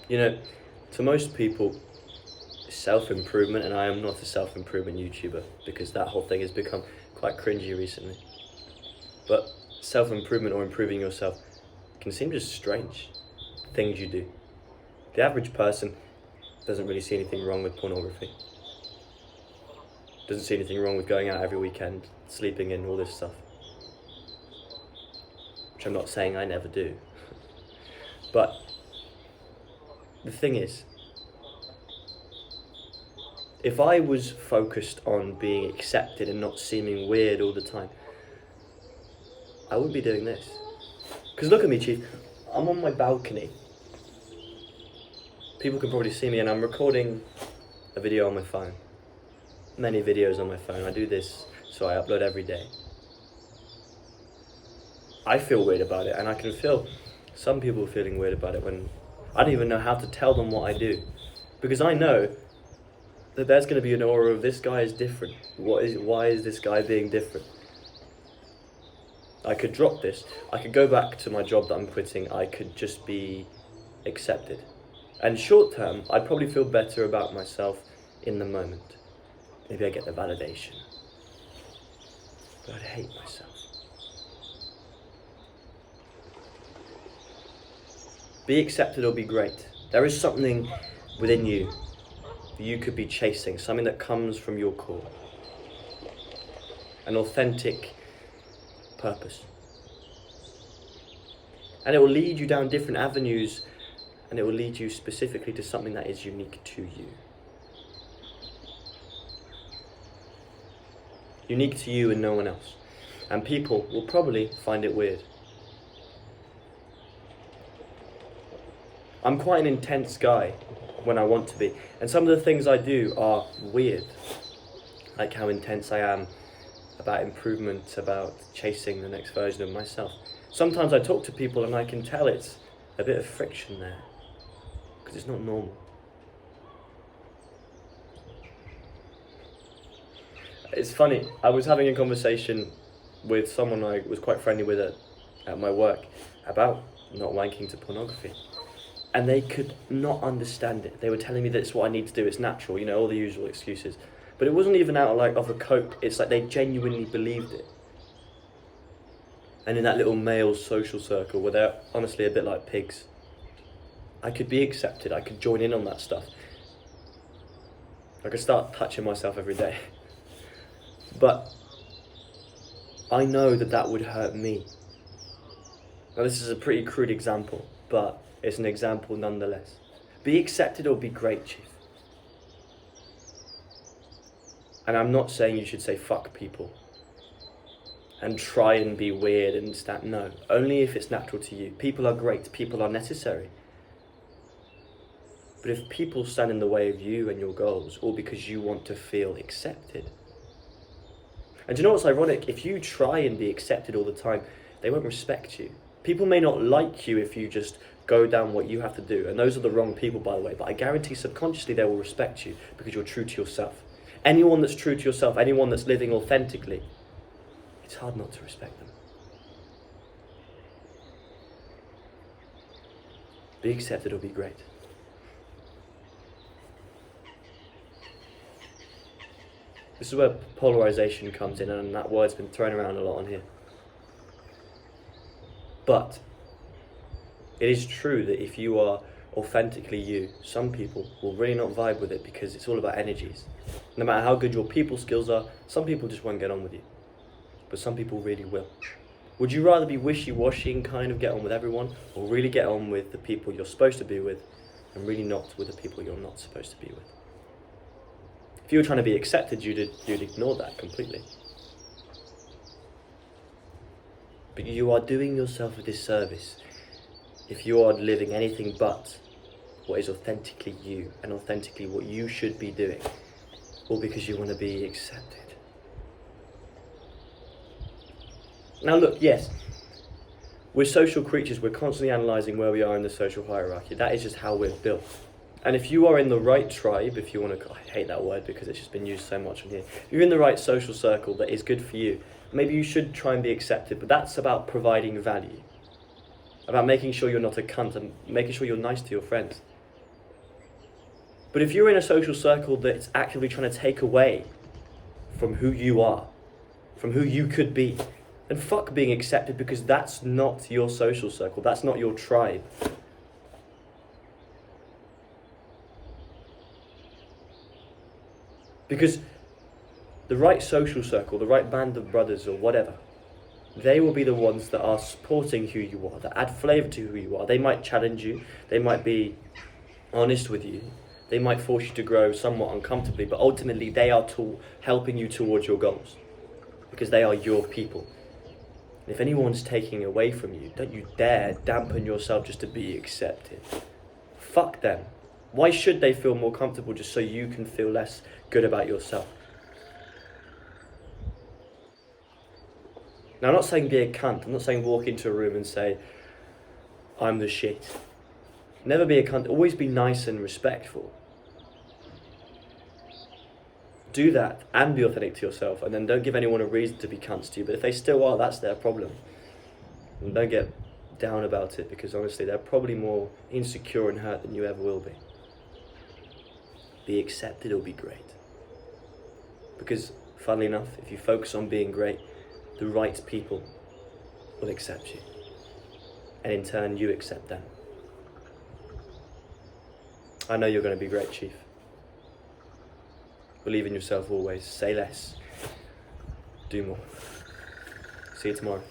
You know, to most people, self-improvement, and I am not a self-improvement YouTuber because that whole thing has become quite cringy recently. But self-improvement or improving yourself can seem just strange things you do. The average person doesn't really see anything wrong with pornography. Doesn't see anything wrong with going out every weekend, sleeping in, all this stuff. Which I'm not saying I never do. But the thing is, if I was focused on being accepted and not seeming weird all the time, I wouldn't be doing this. Because look at me, Chief. I'm on my balcony. People can probably see me, and I'm recording a video on my phone. Many videos on my phone. I do this, so I upload every day. I feel weird about it, and I can feel some people feeling weird about it when I don't even know how to tell them what I do. Because I know that there's going to be an aura of this guy is different. Why is this guy being different? I could drop this. I could go back to my job that I'm quitting. I could just be accepted. And short term, I'd probably feel better about myself in the moment. Maybe I get the validation. But I'd hate myself. Be accepted or be great. There is something within you that you could be chasing, something that comes from your core. An authentic purpose. And it will lead you down different avenues, and it will lead you specifically to something that is unique to you. Unique to you and no one else. And people will probably find it weird. I'm quite an intense guy when I want to be, and some of the things I do are weird. Like how intense I am about improvement, about chasing the next version of myself. Sometimes I talk to people and I can tell it's a bit of friction there, because it's not normal. It's funny, I was having a conversation with someone I was quite friendly with at my work about not wanking to pornography. And they could not understand it. They were telling me that it's what I need to do, it's natural, you know, all the usual excuses. But it wasn't even out of a cope, it's like they genuinely believed it. And in that little male social circle where they're honestly a bit like pigs, I could be accepted, I could join in on that stuff. I could start touching myself every day. But I know that that would hurt me. Now this is a pretty crude example, but it's an example nonetheless. Be accepted or be great, Chief. And I'm not saying you should say fuck people and try and be weird and stand. No, only if it's natural to you. People are great, people are necessary. But if people stand in the way of you and your goals, all because you want to feel accepted. And do you know what's ironic? If you try and be accepted all the time, they won't respect you. People may not like you if you just go down what you have to do. And those are the wrong people, by the way. But I guarantee subconsciously they will respect you because you're true to yourself. Anyone that's true to yourself, anyone that's living authentically, it's hard not to respect them. Be accepted or be great. This is where polarization comes in, and that word's been thrown around a lot on here. But it is true that if you are authentically you, some people will really not vibe with it because it's all about energies. No matter how good your people skills are, some people just won't get on with you. But some people really will. Would you rather be wishy-washy and kind of get on with everyone, or really get on with the people you're supposed to be with and really not with the people you're not supposed to be with? If you were trying to be accepted, you'd ignore that completely. But you are doing yourself a disservice if you are living anything but what is authentically you and authentically what you should be doing, all because you want to be accepted. Now look, yes, we're social creatures, we're constantly analysing where we are in the social hierarchy. That is just how we're built. And if you are in the right tribe, if you want to, I hate that word because it's just been used so much on here. If you're in the right social circle that is good for you, maybe you should try and be accepted, but that's about providing value. About making sure you're not a cunt and making sure you're nice to your friends. But if you're in a social circle that's actively trying to take away from who you are, from who you could be, then fuck being accepted, because that's not your social circle, that's not your tribe. Because the right social circle, the right band of brothers or whatever, they will be the ones that are supporting who you are, that add flavour to who you are. They might challenge you, they might be honest with you, they might force you to grow somewhat uncomfortably, but ultimately they are helping you towards your goals, because they are your people. And if anyone's taking away from you, don't you dare dampen yourself just to be accepted. Fuck them. Why should they feel more comfortable just so you can feel less good about yourself? Now, I'm not saying be a cunt. I'm not saying walk into a room and say, I'm the shit. Never be a cunt. Always be nice and respectful. Do that and be authentic to yourself, and then don't give anyone a reason to be cunts to you. But if they still are, that's their problem. And don't get down about it, because honestly, they're probably more insecure and hurt than you ever will be. Be accepted or be great. Because, funnily enough, if you focus on being great, the right people will accept you. And in turn, you accept them. I know you're going to be great, Chief. Believe in yourself always. Say less. Do more. See you tomorrow.